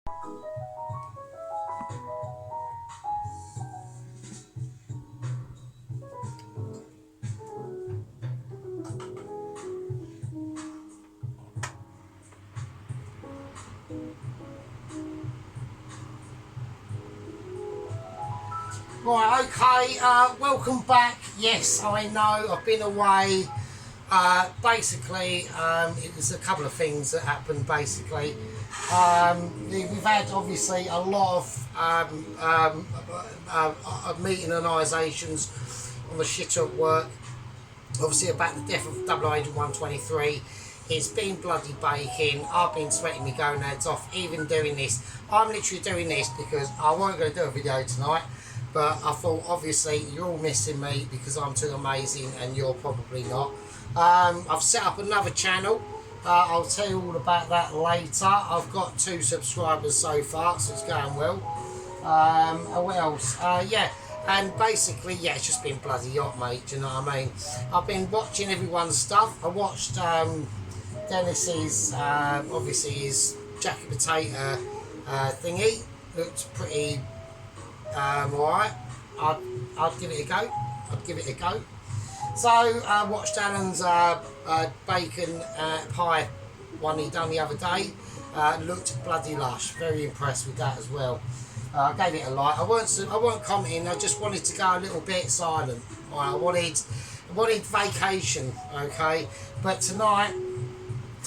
Right, okay, welcome back. Yes, I know I've been away. Basically, there's a couple of things that happened. Basically, we've had obviously a lot of meeting organisations on the shit at work. Obviously, about the death of Double Agent 123. It's been bloody baking. I've been sweating my gonads off even doing this. I'm literally doing this because I wasn't going to do a video tonight. But I thought, obviously, you're all missing me because I'm too amazing and you're probably not. I've set up another channel. I'll tell you all about that later. I've got 2 subscribers so far, so it's going well. And what else? Yeah, and basically, yeah, it's just been bloody hot, mate. Do you know what I mean? I've been watching everyone's stuff. I watched Dennis's, obviously, his jacket potato thingy. Looked pretty... alright, I'd give it a go. So I watched Alan's bacon pie one he done the other day. Looked bloody lush. Very impressed with that as well. I gave it a like. I weren't commenting. I just wanted to go a little bit silent. Right, I wanted vacation. Okay, but tonight,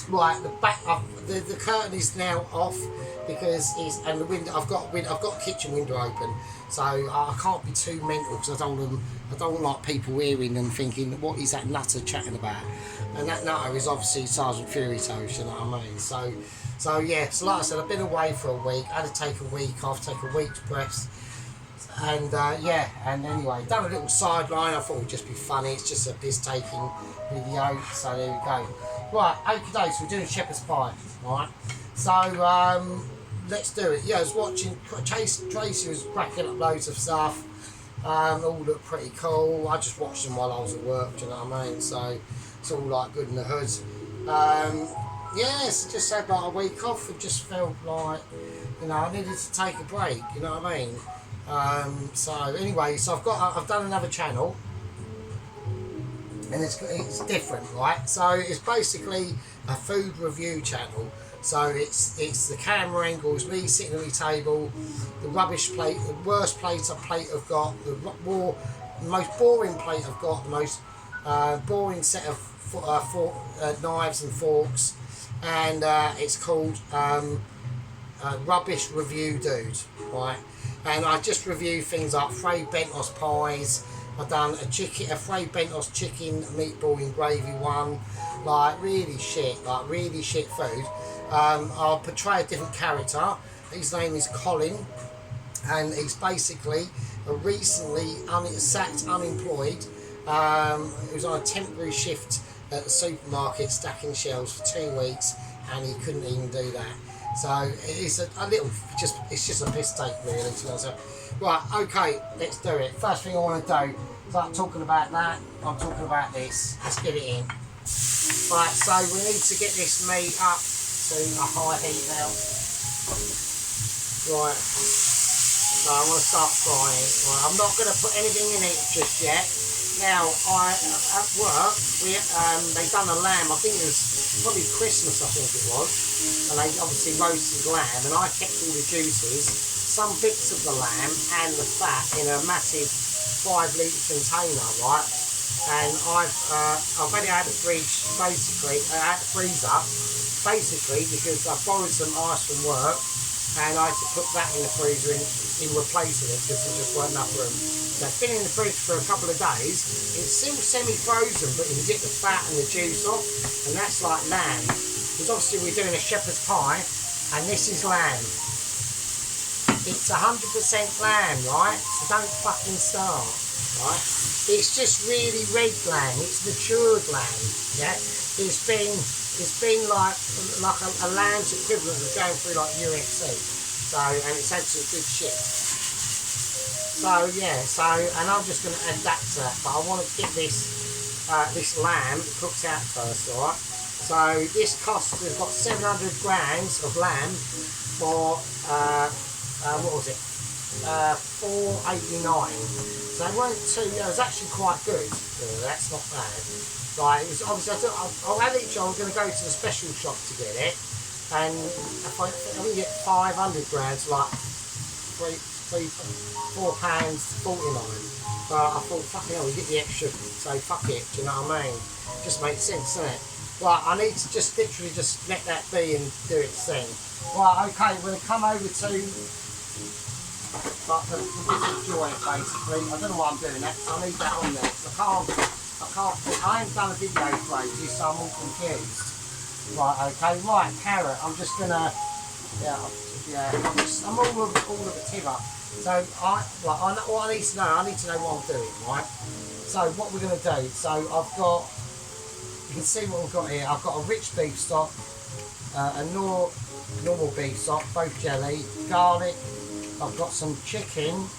right, the curtain is now off because the window. I've got kitchen window open, so I can't be too mental because I don't like people hearing and thinking, what is that nutter chatting about? And that nutter is obviously Sergeant Fury Toast, you know what I mean? So yeah, so like I said, I've been away for a week. I had to take a week off, take a week's rest. And yeah, and anyway, done a little sideline. I thought it would just be funny. It's just a piss-taking video, so there we go. Right, okay, so we're doing shepherd's pie, right? So let's do it. Yeah, I was watching, Tracy was cracking up loads of stuff. All looked pretty cool. I just watched them while I was at work, do you know what I mean? So it's all like good in the hood. Yes, just had like a week off and just felt like, you know, I needed to take a break, you know what I mean? So anyway, so I've done another channel, and it's different, right? So it's basically a food review channel. So it's the camera angles, me sitting at the table, the rubbish plate, the worst plate I've got, the most boring plate I've got, the most boring set of knives and forks, and it's called Rubbish Review Dude, right? And I just review things like Fray Bentos pies. I've done a Fray Bentos chicken meatball in gravy one, like really shit food. I'll portray a different character. His name is Colin, and he's basically a recently sacked unemployed. He was on a temporary shift at the supermarket stacking shelves for 2 weeks, and he couldn't even do that. So it's it's just a piss take really. So, right, okay, let's do it. First thing I want to do, start talking about that. I'm talking about this. Let's get it in. Right, so we need to get this meat up to a high heat now. Right, so I want to start frying. Right, I'm not going to put anything in it just yet. Now, at work, they done a lamb. I think it was probably Christmas, I think it was, and they obviously roasted lamb, and I kept all the juices, some bits of the lamb and the fat in a massive 5-litre container, right? And I've had it out of the fridge, basically, out the freezer, basically because I borrowed some ice from work, and I had to put that in the freezer in replacing it because there just weren't enough room. So it's been in the fridge for a couple of days. It's still semi-frozen, but you can get the fat and the juice off, and that's like lamb. Because obviously we're doing a shepherd's pie, and this is lamb. It's 100% lamb, right? So don't fucking start, right? It's just really red lamb. It's matured lamb, yeah? It's been like a lamb's equivalent of going through like UFC. So, and it's had some good shit. So yeah, and I'm just going to add that to that, but I want to get this lamb cooked out first, alright? So this cost, we've got 700 grams of lamb, for what was it? 4.89. So they weren't too. It was actually quite good. That's not bad. Like it was obviously. I had it. I was going to go to the special shop to get it, and if I can get 500 grams, like £4.49. But I thought, fucking hell, we get the extra, so fuck it. Do you know what I mean? Just makes sense, doesn't it? Right, I need to just literally just let that be and do its thing. Right, okay, we're going to come over to like the wizard joint basically. I don't know why I'm doing that, so I need that on there. I ain't done a video for ages, so I'm all confused. Right, okay, right, carrot. I'm just gonna, I'm all of a tiver. So what I need to know, I need to know what I'm doing, right? So what we're gonna do, so I've got, you can see what I've got here. I've got a rich beef stock, a normal beef stock, both jelly, garlic. I've got some chicken.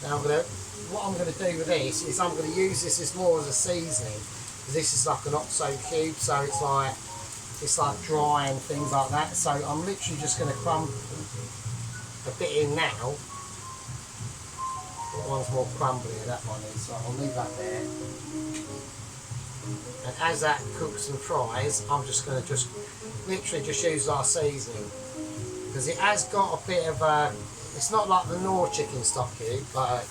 Now what I'm gonna do with this is I'm gonna use this as more as a seasoning. This is like an OXO cube, so it's like dry and things like that. So I'm literally just gonna crumble a bit in now. That one's more crumblier, that one is, so I'll leave that there. And as that cooks and fries, I'm just going to literally use our seasoning. Because it has got a bit of a, it's not like the Knorr chicken stock cube, but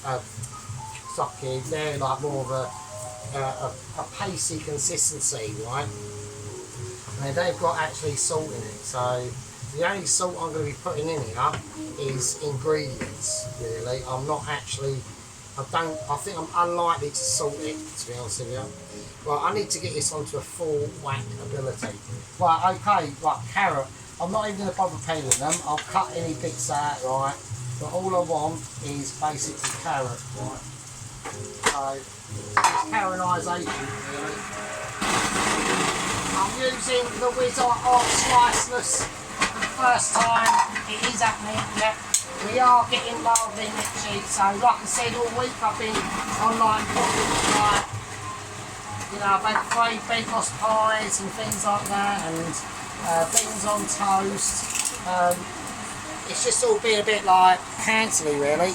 stock cube, they're like more of a pasty consistency, right? And they've got actually salt in it, so the only salt I'm going to be putting in here is ingredients, really. I'm not actually, I think I'm unlikely to salt it, to be honest with you. Well, I need to get this onto a full whack ability. Right, okay, right, carrot. I'm not even going to bother peeling them. I'll cut any bits out, right? But all I want is basically carrot, right? So, it's caramelisation, really. I'm using the Whizzard Art Sliceless. First time it is happening, yeah. We are getting mildly itchy, so like I said all week I've been online like, you know, I've had 3 Bigos pies and things like that, and beans on toast. It's just all been a bit like cancelly, really.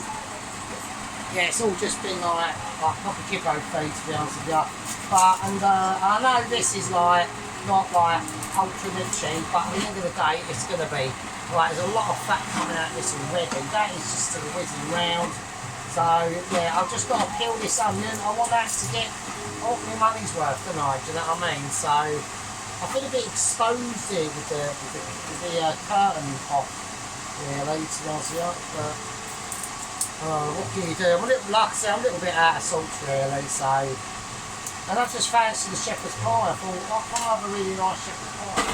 Yeah, it's all just been like proper kibbo feed, to be honest with you. But I know this is like not like ultra itchy, but at the end of the day it's going to be right. There's a lot of fat coming out of this already. That is just to the whizzing round. So yeah, I've just got to peel this onion. I want that to get all my money's worth tonight, do you know what I mean? So I feel a bit exposed here with the curtain off, really, to be honest with you. But what can you do? I'm a little, like I say, I'm a little bit out of sorts, really, so. And I just fancied the shepherd's pie. I thought, I can't have a really nice shepherd's pie.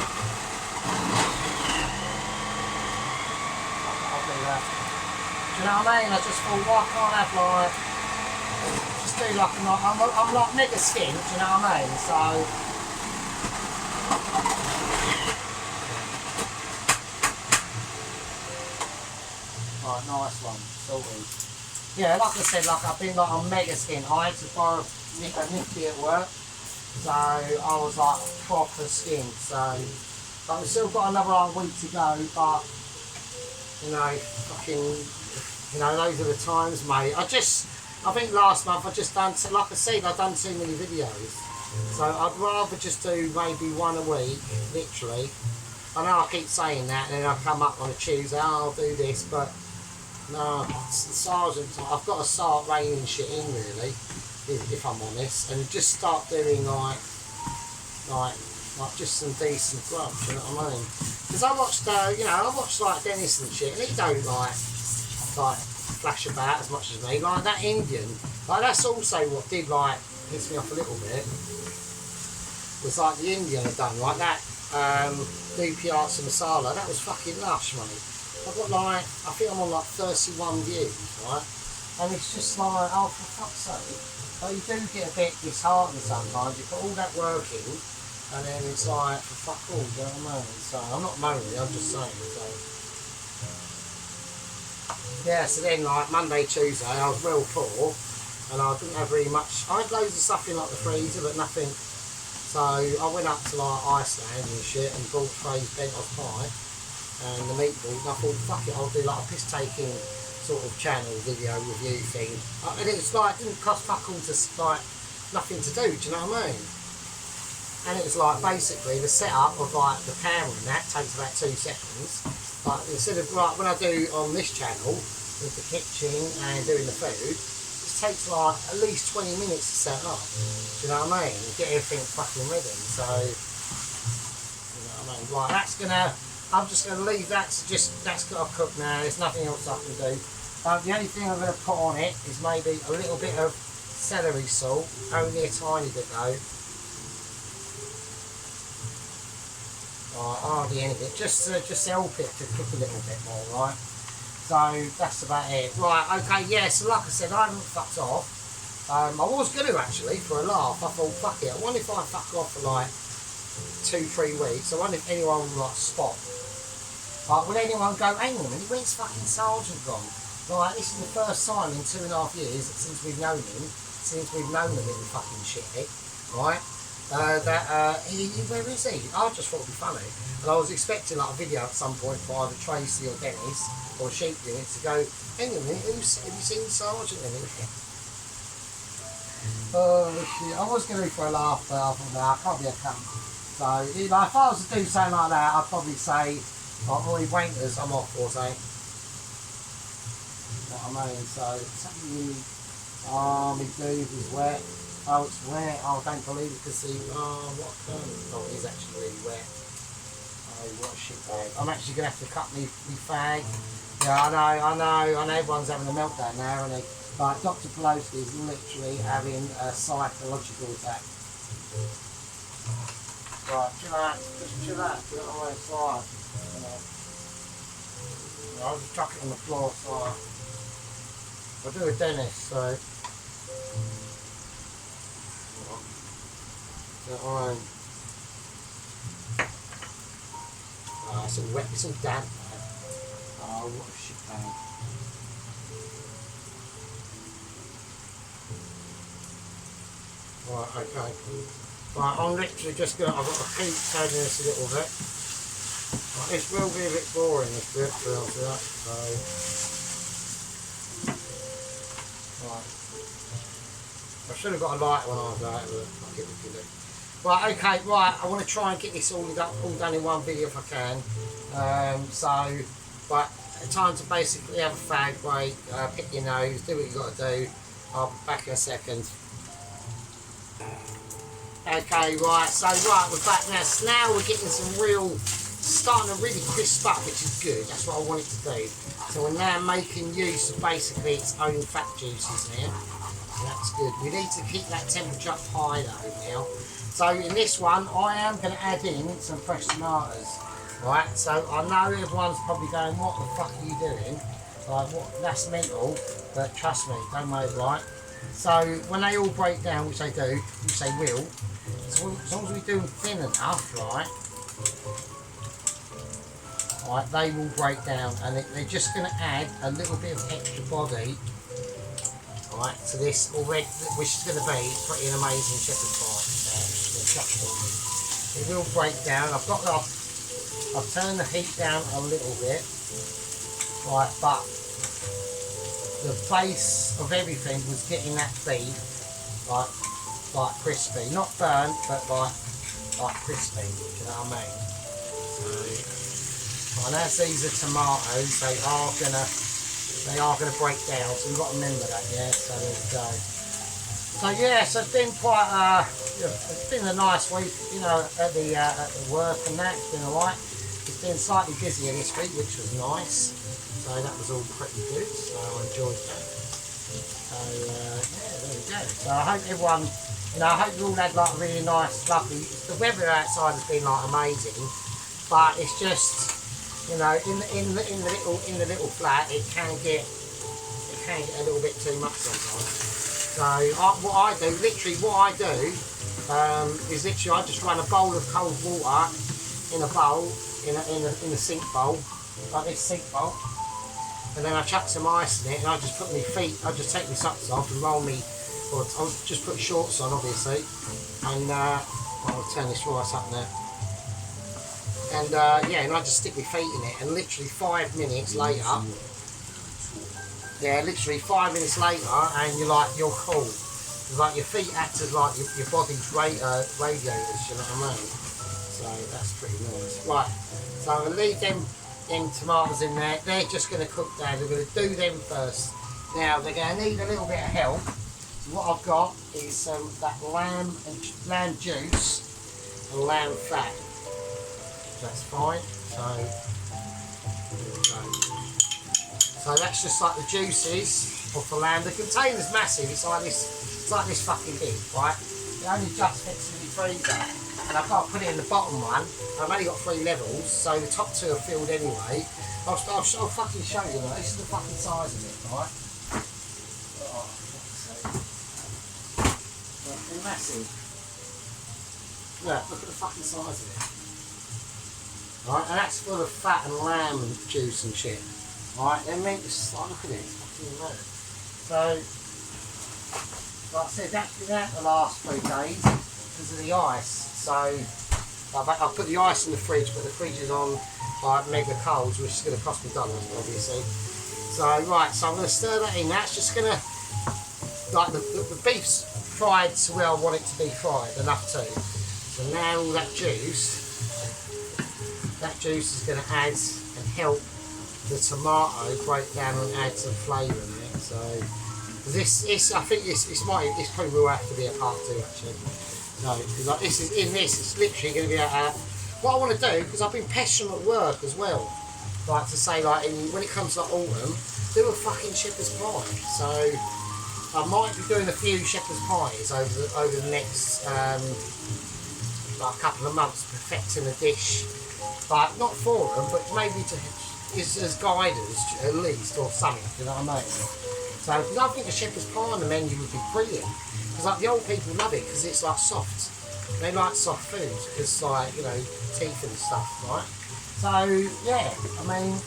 I'll do that. Do you know what I mean? I just thought, why can't I have like, just do like, I'm like mega skin, do you know what I mean? So, right, nice one, salty. Yeah, like I said, like I've been like on mega skin. I had to borrow a nifty at work, so I was like proper skin. So but we've still got another week to go. But you know, fucking, you know, those are the times, mate. I think last month I just done, like I said, I've done too many videos. So I'd rather just do maybe one a week, literally. I know I keep saying that, and then I come up on a Tuesday, oh, I'll do this, but. No, sergeant, I've got to start reining shit in, really, if I'm honest, and just start doing like just some decent grub, you know what I mean? Because I watched, I watched like Dennis and shit, and he don't like flash about as much as me. Like that Indian, like that's also what did like piss me off a little bit. Was like the Indian had done, like that Doopy Arts and Masala. That was fucking lush, mate. I've got like, I think I'm on like 31 views, right? And it's just like, oh, for fuck's sake. But you do get a bit disheartened sometimes. You put all that work in, and then it's like, for fuck all, do you know what I mean? So, I'm not moaning, I'm just saying. So. Yeah, so then like Monday, Tuesday, I was real poor, and I didn't have really much. I had loads of stuff in like the freezer, but nothing. So, I went up to like Iceland and shit, and bought Trey's bent off pie. and the meatballs. And I thought, fuck it, I'll do like a piss taking sort of channel video review thing. And it was like, it didn't cost fuck all to like nothing to do. Do you know what I mean? And it was like basically the setup of like the camera and that takes about 2 seconds. Like instead of like when I do on this channel with the kitchen and doing the food, it takes like at least 20 minutes to set up. Do you know what I mean? Get everything fucking ready. So you know what I mean? Like that's gonna, I'm just gonna leave that to just, that's gotta cook now. There's nothing else I can do. The only thing I'm gonna put on it is maybe a little bit of celery salt, only a tiny bit though. Hardly anything, just help it to cook a little bit more, right? So that's about it. Right, okay, yeah, so like I said, I haven't fucked off. I was going to actually, for a laugh. I thought, fuck it, I wonder if I fuck off for like 2-3 weeks. I wonder if anyone would like spot. Like, would anyone go, hang on a minute, where's fucking Sergeant gone? Like, this is the first time in 2.5 years since we've known him, the little fucking shithead, right? Where is he? I just thought it'd be funny. And I was expecting like a video at some point for either Tracy or Dennis or Sheep Unit to go, hang on a minute, have you seen Sergeant in it? Oh shit, I was going to do for a laugh, but I thought, no, I can't be a cunt. So, you know, if I was to do something like that, I'd probably say, like, all wankers, I'm off or something. You know what I mean? So, something, my boob is wet. Oh, it's wet. Oh, don't believe it, because see, what oh, it is actually really wet. Oh, what a shit bag. I'm actually going to have to cut me fag. Yeah, I know everyone's having a meltdown now, and like, Dr. Pelosi is literally having a psychological attack. Right, chill out, just chill out, do it on the side. I'll just chuck it on the floor, so I'll do a Dennis, so. Alright. It's all wet, it's all damp, man. Oh, what a shit bag. Right, okay. Right, I'm literally just gonna, I've got to keep turning this a little bit. Right, this will be a bit boring, this bit, so I'll do that, so. Right. I should have got a light when I was out, but I'll give it to you. Right, okay, right, I want to try and get this all done in one video if I can. But time to basically have a fag break, pick your nose, do what you got to do. I'll be back in a second. Okay, right, so we're back now. So now we're getting some starting to really crisp up, which is good. That's what I wanted to do. So we're now making use of basically its own fat juices now. So that's good. We need to keep that temperature up high though now. So in this one, I am going to add in some fresh tomatoes, right? So I know everyone's probably going, what the fuck are you doing? Like, what? That's mental, but trust me, don't worry, right? So when they all break down, which they do, which they will, so as long as we do them thin enough, right, they will break down, and they're just going to add a little bit of extra body, right, to this already, which is going to be pretty an amazing shepherd's pie. It will break down. I've turned the heat down a little bit, right, but the base of everything was getting that beef like crispy, not burnt, but like crispy. Do you know what I mean? So, and as these are tomatoes, they are gonna break down. So we've got to remember that, yeah. So there we go. So yeah, so it's been quite it's been a nice week, you know, at the work and that. It's been alright. It's been slightly busier this week, which was nice. So that was all pretty good. So I enjoyed that. So yeah, there we go. So I hope everyone, you know, I hope you all had like a really nice, lovely. The weather outside has been like amazing, but it's just, you know, in the little flat, it can get a little bit too much sometimes. So what I do is literally I just run a bowl of cold water in a bowl, in a sink bowl, like this sink bowl, and then I chuck some ice in it, and I just put my feet, I just take my socks off and roll me, or I'll just put shorts on obviously, and I'll turn this rice up now. And yeah, and I just stick my feet in it, and literally 5 minutes later, yeah, literally 5 minutes later, and you're cool. It's like your feet act as like your body's radiators, you know what I mean? So that's pretty nice. Right, so I'm going to leave them tomatoes in there. They're just going to cook down. We're going to do them first. Now they're going to need a little bit of help. So what I've got is that lamb juice and lamb fat. That's fine. So there we go. So that's just like the juices of the lamb. The container's massive. It's like this fucking big, right? It only just fits in the freezer, and I've got to put it in the bottom one. I've only got 3 levels, so the top 2 are filled anyway. I'll fucking show you that. This is the fucking size of it, right? Oh, it's massive. Yeah, look at the fucking size of it. Right, and that's full of fat and lamb and juice and shit. Right, then meat is like, look at it, it's fucking mad. So, like I said, that's been out the last 3 days because of the ice. So, I've put the ice in the fridge, but the fridge is on like mega cold, which is going to cost me dollars, obviously. So, right, so I'm going to stir that in. That's just going to, like, the beef's fried to where I want it to be fried, enough to. So now all that juice is going to add and help the tomato break down and add some flavour in it. So I think this probably will have to be a part 2 actually. No, because like it's literally going to be what I want to do, because I've been pestering at work as well, like to say like when it comes to like, autumn, do a fucking shepherd's pie. So I might be doing a few shepherd's pies over the next like couple of months, perfecting a dish. But not for them, but maybe as guidance at least, or something, you know what I mean? So, because I think a shepherd's pie on the menu would be brilliant. Because like the old people love it, because it's like soft. They like soft foods, because like, you know, teeth and stuff, right? So, yeah, I mean,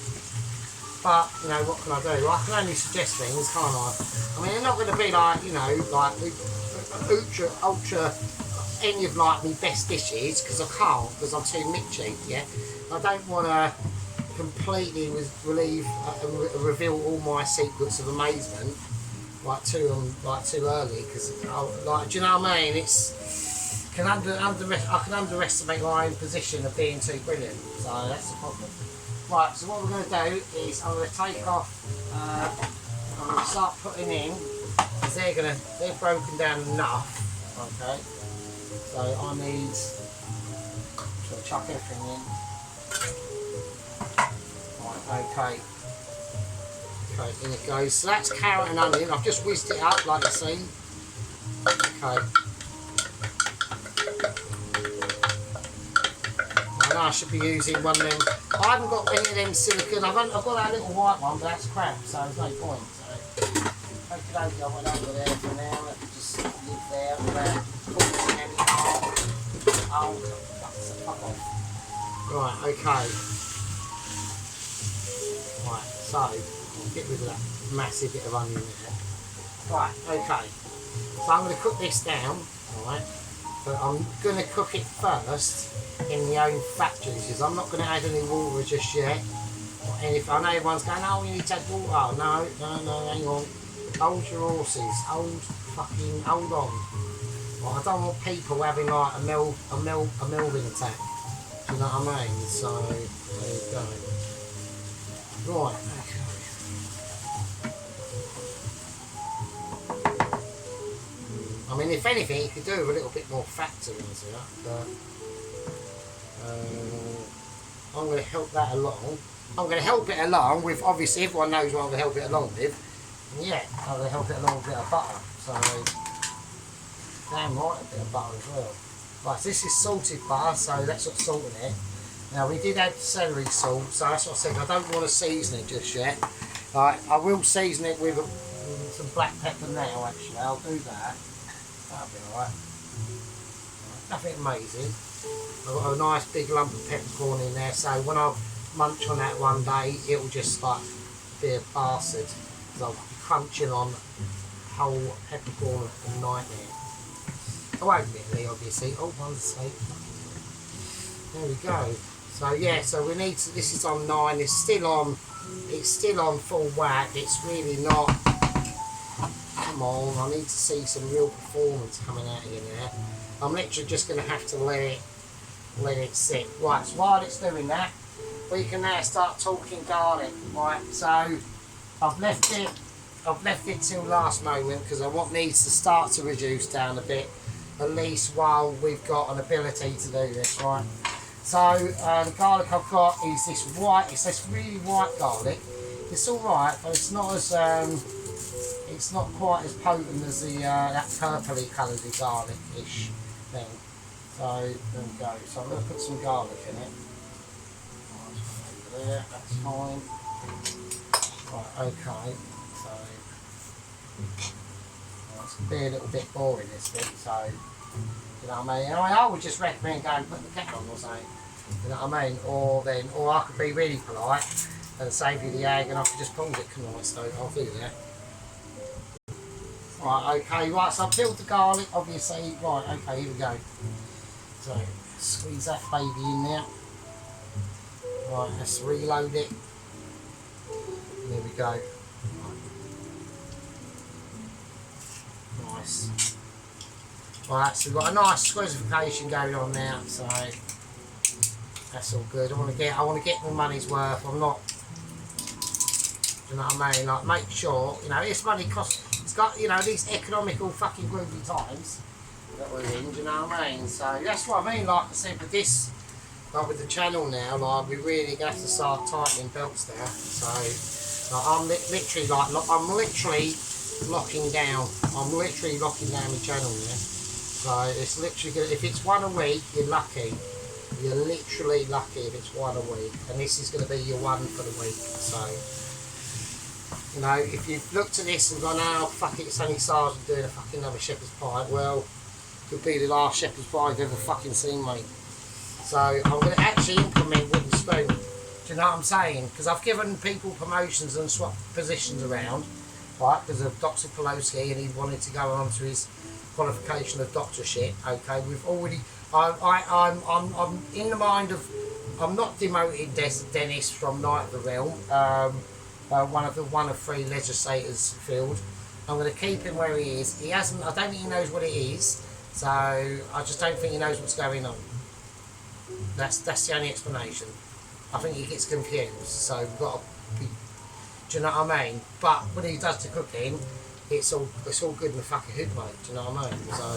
but, you know, what can I do? I can only suggest things, can't I? I mean, they're not going to be like, you know, like ultra any of like my best dishes, because I can't, because I'm too mitchy, yeah? I don't want to completely reveal all my secrets of amazement like too early, because like, do you know what I mean? I can underestimate my own position of being too brilliant, so that's the problem. Right, so what we're going to do is I'm going to take off, I'm going to start putting in, because they're broken down enough, okay? So I need to chuck everything in. Right, okay. Okay, in it goes. So that's carrot and onion. I've just whizzed it up like you see. Okay. I know I should be using one of them. I haven't got any of them silicone. I've got that little white one, but that's crap, so there's no point. So take it over, I went over there for now. Let me just live there without causing any harm. Oh, fuck off. Right, okay. Right, so I'll get rid of that massive bit of onion there. Right, okay. So I'm going to cook this down, alright, but I'm going to cook it first in the own fat juices. I'm not going to add any water just yet. And if I know everyone's going, oh, you need to add water. Oh, no, hang on. Hold your horses. Hold on. Well, I don't want people having like a Melvin attack. Do you know what I mean? So, there you go. Right, okay. I mean, if anything, you could do with a little bit more fat to it, but I'm going to help that along. I'm going to help it along with, obviously, everyone knows what I'm going to help it along with. And yeah, I'm going to help it along with a bit of butter. So, damn right, a bit of butter as well. Right, so this is salted butter, so that's what's salt in it. Now, we did add celery salt, so that's what I said. I don't want to season it just yet. Right, I will season it with some black pepper now, actually. I'll do that. That'll be alright. Nothing amazing. I've got a nice big lump of peppercorn in there, so when I munch on that one day, it'll just like be a bastard, because I'll be crunching on whole peppercorn of a nightmare. I won't really, obviously. Oh, one's asleep. There we go. So yeah, so we need to, this is on 9, it's still on full whack, it's really not, come on, I need to see some real performance coming out of you now. I'm literally just going to have to let it sit. Right, so while it's doing that, we can now start talking garlic. Right, so I've left it till last moment because I want these to start to reduce down a bit, at least while we've got an ability to do this, right? So the garlic I've got is this white, it's this really white garlic. It's alright, but it's not as it's not quite as potent as the that purpley coloured garlic-ish thing. So there we go. So I'm going to put some garlic in it. Right, over there, that's fine. Right, okay. So well, it's going to be a little bit boring this bit. So you know what I mean? I would just recommend going and put the kettle on or something. You know what I mean? Or I could be really polite and save you the egg, and I could just pause it, couldn't I? So I'll do that. Right, okay, right, so I've peeled the garlic, obviously. Right, okay, here we go. So, squeeze that baby in there. Right, let's reload it. And there we go. Right. Nice. Right, so we've got a nice squeezification going on now, so that's all good. I want to get my money's worth. I'm not, you know what I mean? Like, make sure, you know, this money costs. It's got, you know, these economical fucking groovy times that we're in, do you know what I mean? So that's what I mean, like I said, with this, like with the channel now, like we're really going to have to start tightening belts there. So like, I'm literally locking down. I'm literally locking down my channel now. So it's literally gonna, if it's one a week, you're lucky. You're literally lucky if it's one a week, and this is going to be your one for the week. So. You know, if you've looked at this and gone, oh, fuck it, it's only Sergeant doing a fucking another shepherd's pie, well, it could be the last shepherd's pie I've ever fucking seen, mate. So, I'm going to actually implement wooden spoon. Do you know what I'm saying? Because I've given people promotions and swapped positions around, right, because of Dr. Pelosi, and he wanted to go on to his qualification of doctorship, okay, we've already, I'm in the mind of, I'm not demoting Dennis from Knight of the Realm, one of 3 legislators field. I'm going to keep him where he is. He hasn't. I don't think he knows what it is. So I just don't think he knows what's going on. That's the only explanation. I think he gets confused. So we've got to be. Do you know what I mean? But when he does the cooking, it's all good in the fucking hood, mate. Do you know what I mean? So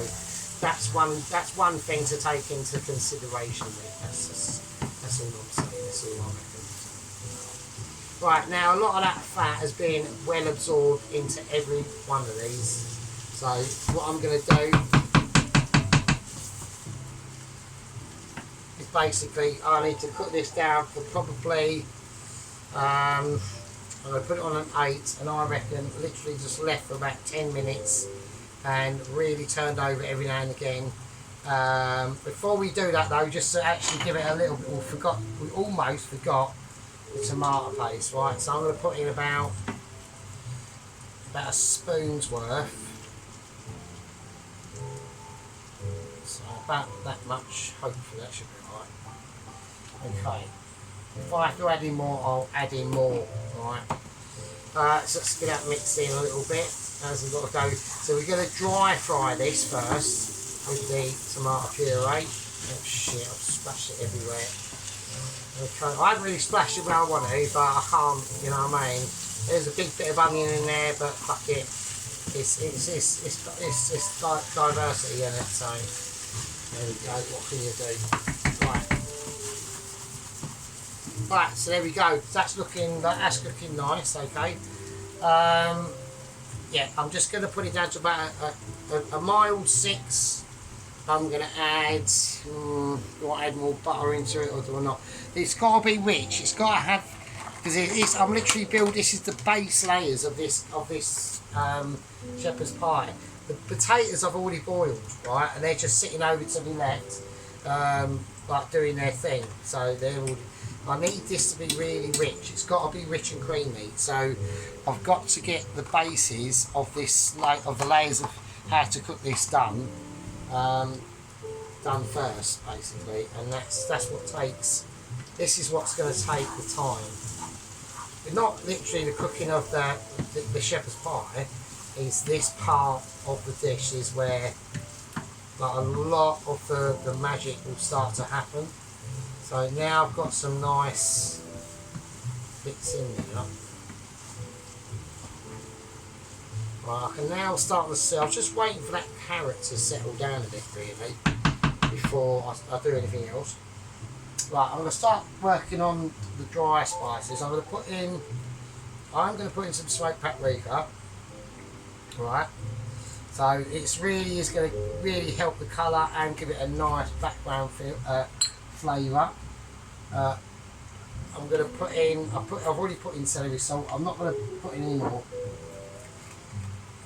that's one thing to take into consideration. Mate. That's all I'm saying. That's all I reckon. Right, now a lot of that fat has been well absorbed into every one of these. So what I'm going to do is basically, I need to cook this down for probably, I'm going to put it on an 8, and I reckon literally just left for about 10 minutes and really turned over every now and again. Before we do that though, just to actually give it a little bit, we almost forgot the tomato paste, right? So I'm going to put in about a spoon's worth. So about that much, hopefully that should be right. Okay. If I have to add in more, I'll add in more, right? So let's get that mixed in a little bit as we've got to go. So we're going to dry fry this first with the tomato puree. Oh shit, I've splashed it everywhere. Okay, I haven't really splashed it where I want to, but I can't, you know what I mean? There's a big bit of onion in there, but fuck it. It's like diversity in it, so there we go, what can you do? Right, so there we go, that's looking nice, okay. Yeah, I'm just going to put it down to about a mild 6. I'm going to add, do I add more butter into it or do I not? It's got to be rich, it's got to have, because it is, I'm literally building, this is the base layers of this shepherd's pie. The potatoes I've already boiled, right, and they're just sitting over to the left, like doing their thing. So they're all, I need this to be really rich, it's got to be rich and creamy. So I've got to get the bases of this, of the layers of how to cook this done first, basically, and that's what takes this is what's going to take the time. Not literally the cooking of the shepherd's pie, is this part of the dish is where like a lot of the magic will start to happen. So now I've got some nice bits in there. Right, I can now start to see. I was just waiting for that carrot to settle down a bit really before I do anything else. Right, I'm going to start working on the dry spices. I'm going to put in some smoked paprika. Right, so it's really is going to really help the colour and give it a nice background flavour. I'm going to put in. I've already put in celery salt. I'm not going to put in any more.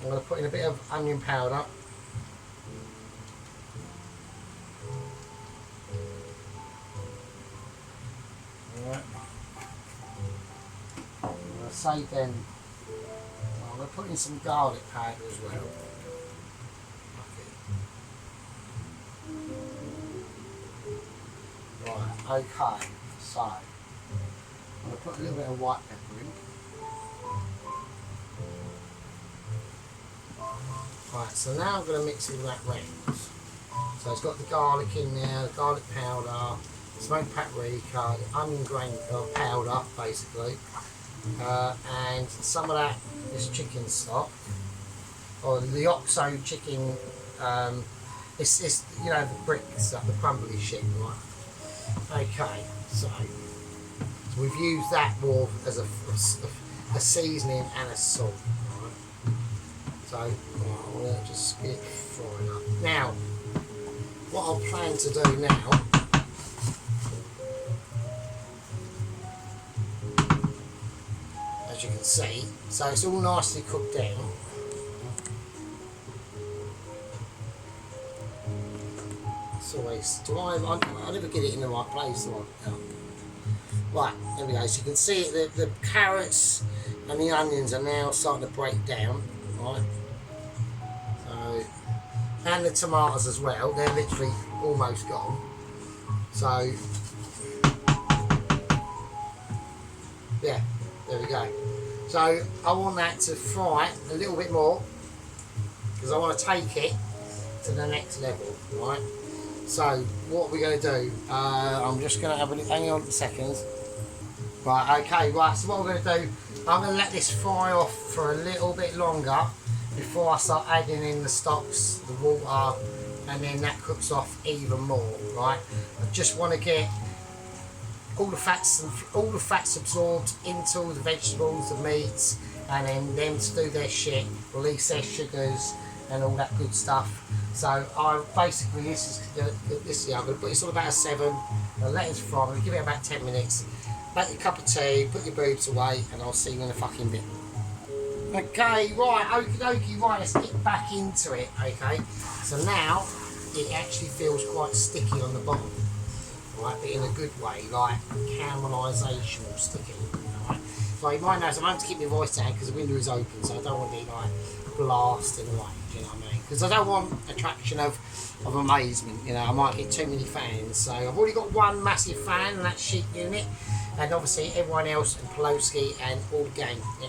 I'm going to put in a bit of onion powder. Alright. I'm going to save them. I'm going to put in some garlic powder as well. Right, okay, so I'm going to put a little bit of white pepper in. Right, so now I'm going to mix it with that round. So it's got the garlic in there, the garlic powder, smoked paprika, the onion grain powder basically, and some of that this chicken stock, or the Oxo chicken. It's you know, the brick stuff, the crumbly shit, right? Okay, so we've used that more as a seasoning and a salt. Right? So I'm going to just get frying up. Now, what I'll plan to do now, as you can see, so it's all nicely cooked down. Always, I never get it in the right place. Do I? No. Right, there we go. So you can see the carrots and the onions are now starting to break down, right? So, and the tomatoes as well. They're literally almost gone. So, yeah, there we go. So I want that to fry a little bit more because I want to take it to the next level, right? So what we're going to do, I'm just going to have a look, hang on a second. Right, okay, right, so what we're going to do, I'm going to let this fry off for a little bit longer before I start adding in the stocks, the water, and then that cooks off even more, right? I just want to get all the fats absorbed into the vegetables, the meats, and then them to do their shit, release their sugars and all that good stuff. So I basically, this is I'm going to put this on about a 7, and let it fry. I'm going to give it about 10 minutes. Make your cup of tea, put your boobs away, and I'll see you in a fucking bit. Okay, right, okie dokie, right, let's get back into it, okay? So now, it actually feels quite sticky on the bottom, right, but in a good way, like caramelisation or sticky, right? So you might notice I have to keep my voice down because the window is open, so I don't want to be like blasting away, do you know what I mean? Because I don't want attraction of amazement, you know, I might get too many fans. So I've already got one massive fan, and that's Sheep Unit, and obviously everyone else, and Poloski and all the gang. Yeah.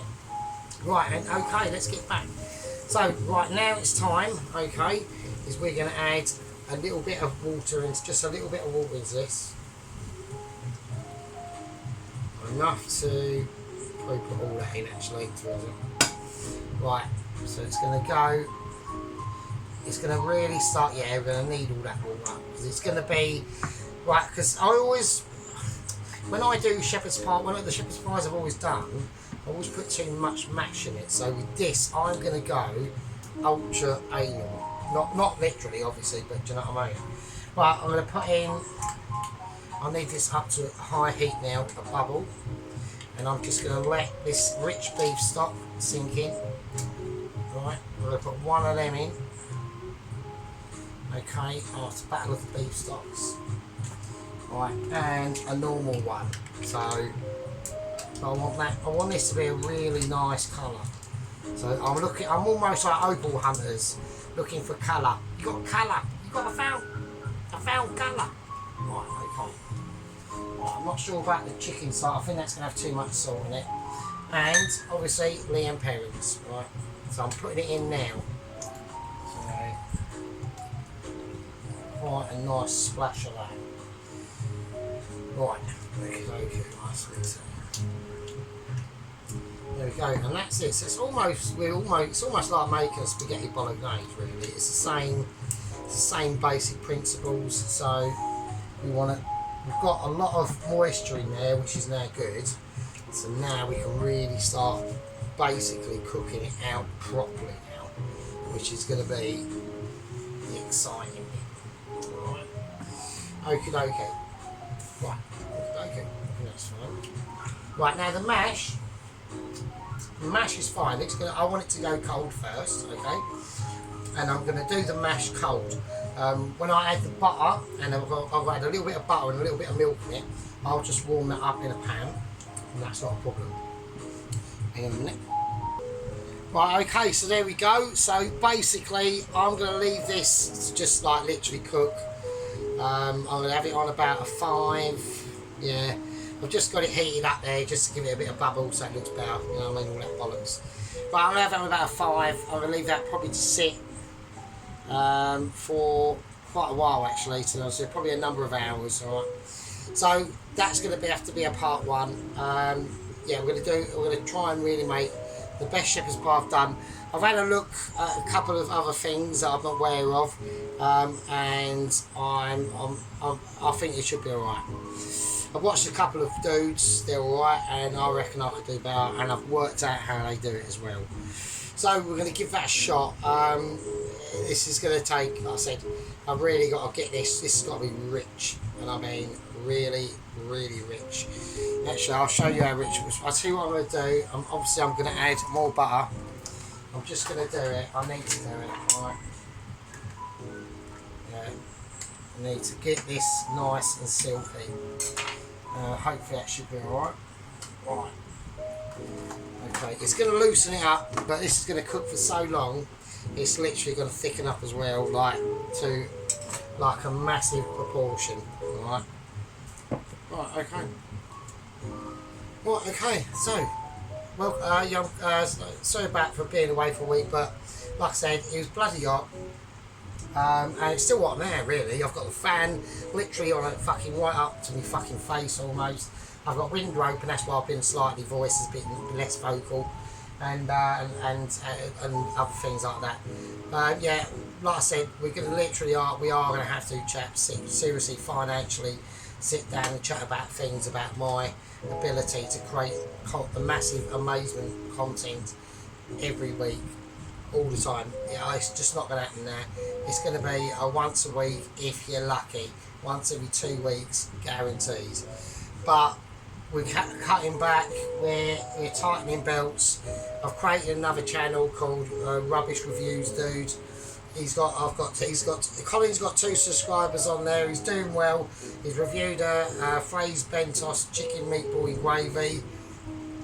Right, and okay, let's get back. So right now it's time, okay, is we're going to add a little bit of water into, just a little bit of water into this. Enough to probably put all that in actually. Right, so it's going to go. It's going to really start, yeah, we're going to need all that water. Because it's going to be, right, because I always, when I do shepherd's pie, when the shepherd's pies I've always done, I always put too much mash in it. So with this, I'm going to go ultra anal. Not literally, obviously, but do you know what I mean? Right, I'm going to put in, I need this up to high heat now, to a bubble. And I'm just going to let this rich beef stock sink in. Right, I'm going to put one of them in. Okay, after battle of the beef stocks. Right, and a normal one. So I want this to be a really nice colour. So I'm almost like opal hunters, looking for colour. You got colour. You got a found colour. Right, okay. I'm not sure about the chicken side. I think that's going to have too much salt in it. And obviously Lea & Perrins, right? So I'm putting it in now. So quite a nice splash of that. Right, okay, nice. There we go, and that's it. So it's almost like making a spaghetti bolognese. Really, it's the same basic principles. So we've got a lot of moisture in there, which is now good. So now we can really start basically cooking it out properly now, which is going to be the exciting bit. Right, okie dokie. Right, okie dokie. That's fine. Right, now the mash is fine. I want it to go cold first, okay? And I'm going to do the mash cold. When I add the butter, and I've add a little bit of butter and a little bit of milk in it, I'll just warm that up in a pan, and that's not a problem. Hang on a minute. Right, okay, so there we go. So basically, I'm going to leave this to just like literally cook. I'm going to have it on about a 5, yeah. I've just got it heated up there just to give it a bit of bubble so it looks better, you know what I mean, all that bollocks. But I'm going to have it on about a 5. I'm going to leave that probably to sit for quite a while actually, so probably a number of hours, alright. So that's going to have to be a part 1. Yeah, we're going to try and really make the best shepherd's pie I've done. I've had a look at a couple of other things that I'm not aware of, and I think it should be alright. I've watched a couple of dudes, they're alright, and I reckon I could do better, and I've worked out how they do it as well. So we're going to give that a shot. This is going to take, like I said, I've really got to get this has got to be rich, and I mean really, really rich. Actually, I'll show you how rich it was. I'll tell you what I'm going to do. Obviously I'm going to add more butter. I'm just going to do it, I need to do it, alright. Yeah. I need to get this nice and silky. Hopefully that should be alright. Right. Okay, it's going to loosen it up, but this is going to cook for so long, it's literally going to thicken up as well, like a massive proportion. Alright. Right, okay. Right, okay, so, well, sorry about for being away for a week, but like I said, it was bloody hot. And it's still hot now, really. I've got the fan literally on it, fucking right up to my fucking face almost. I've got window open, that's why I've been slightly voice is a bit less vocal, and other things like that. Yeah, like I said, we are going to have to chat seriously financially, sit down and chat about things about my ability to create the massive amazement content every week. All the time. Yeah, it's just not going to happen now. It's going to be a once a week if you're lucky, once every 2 weeks guaranteed. But we're cutting back, we're tightening belts. I've created another channel called Rubbish Reviews Dude. Colin's got 2 subscribers on there. He's doing well. He's reviewed a Fraser Bentos chicken meatball in gravy,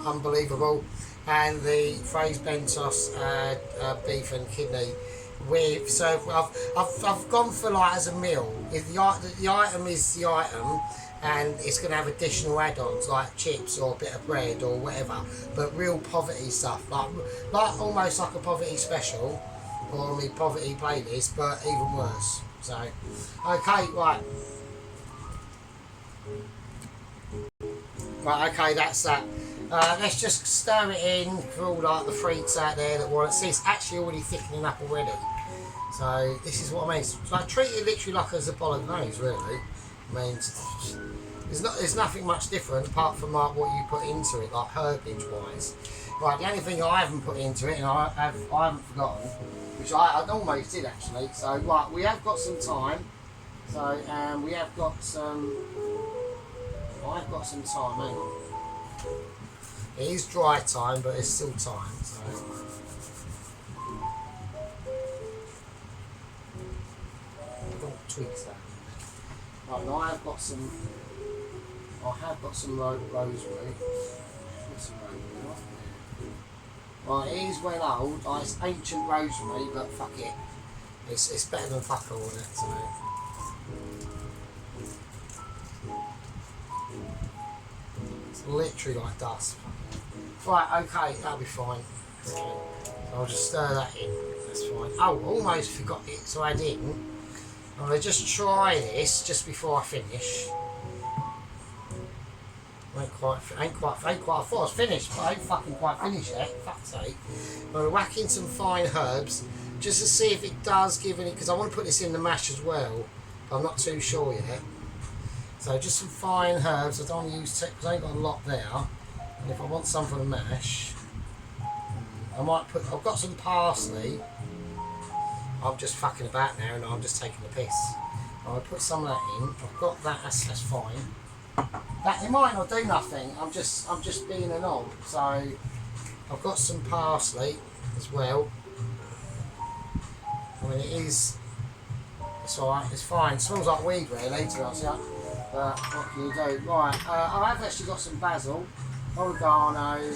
unbelievable, and the Fraser Bentos beef and kidney. So I've gone for like as a meal. If the item is the item, and it's going to have additional add-ons like chips or a bit of bread or whatever, but real poverty stuff, like almost like a poverty special or my poverty playlist, but even worse. So, okay, right. Right, okay, that's that. Let's just stir it in for all like the freaks out there that want to see. It's actually already thickening up already. So this is what I mean. So I treat it literally like as a bolognese, really. I mean, there's nothing much different apart from like what you put into it, like herbage wise. Right, the only thing I haven't put into it, and I haven't forgotten, which I almost did actually. So right, we have got some time. So we have got some. I've got some time. Hang on. It is dry time, but it's still time. So. Don't tweak that. Right, now I have got some rosemary. Right, it is well old. Like, it's ancient rosemary, but fuck it. It's better than fuck all, isn't it? So. literally like dust. Right, okay, that'll be fine. Okay. So I'll just stir that in. That's fine. Oh, almost forgot it to add in. I'm going to just try this just before I finish. Ain't quite. I thought I was finished, but I ain't fucking quite finished yet. Fuck's sake. I'm going to whack in some fine herbs just to see if it does give any. Because I want to put this in the mash as well. But I'm not too sure yet. So just some fine herbs. I don't want to use because I ain't got a lot there. And if I want some for the mash, I might put. I've got some parsley. I'm just fucking about now, and I'm just taking the piss. I'll put some of that in. I've got that. That's fine. That it might not do nothing. I'm just being a knob. So I've got some parsley as well. I mean, it's alright. It's fine. It smells like weed really, to be honest. But what can you do? Right. I have actually got some basil, oregano.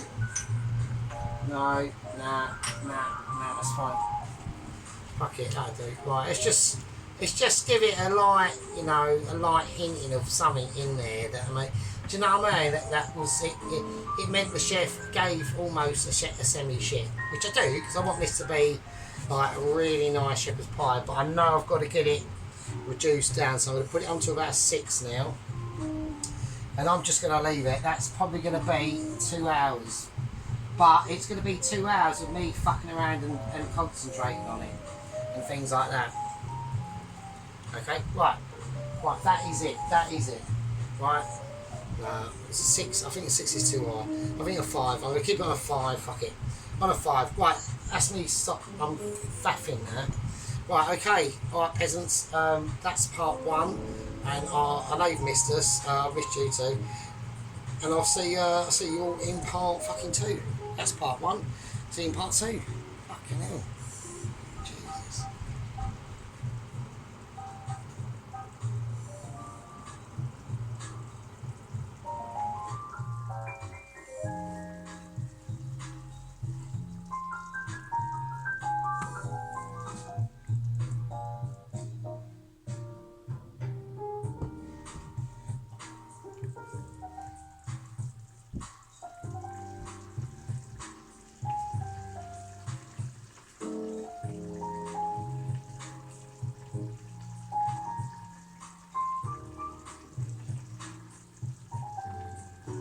No, nah. That's fine. Fuck it, that'll do. Right. It's just give it a light, a light hinting of something in there that I mean, do you know what I mean? That was it. It meant the chef gave almost a semi-shit, which I do because I want this to be like a really nice shepherd's pie. But I know I've got to get it reduced down, so I'm going to put it onto about 6 now, and I'm just going to leave it. That's probably going to be 2 hours, but it's going to be 2 hours of me fucking around and concentrating on it and things like that. Okay, right, that is it, right, it's 6, I think 6 is too high, I think a 5, I'm going to keep it on a 5, fuck it, on a 5, right, that's me, stop, I'm faffing now, right, okay, alright peasants, that's part 1, and I know you've missed us, I've missed you too, and I'll see you all in part fucking 2, that's part 1, see you in part 2, fucking hell.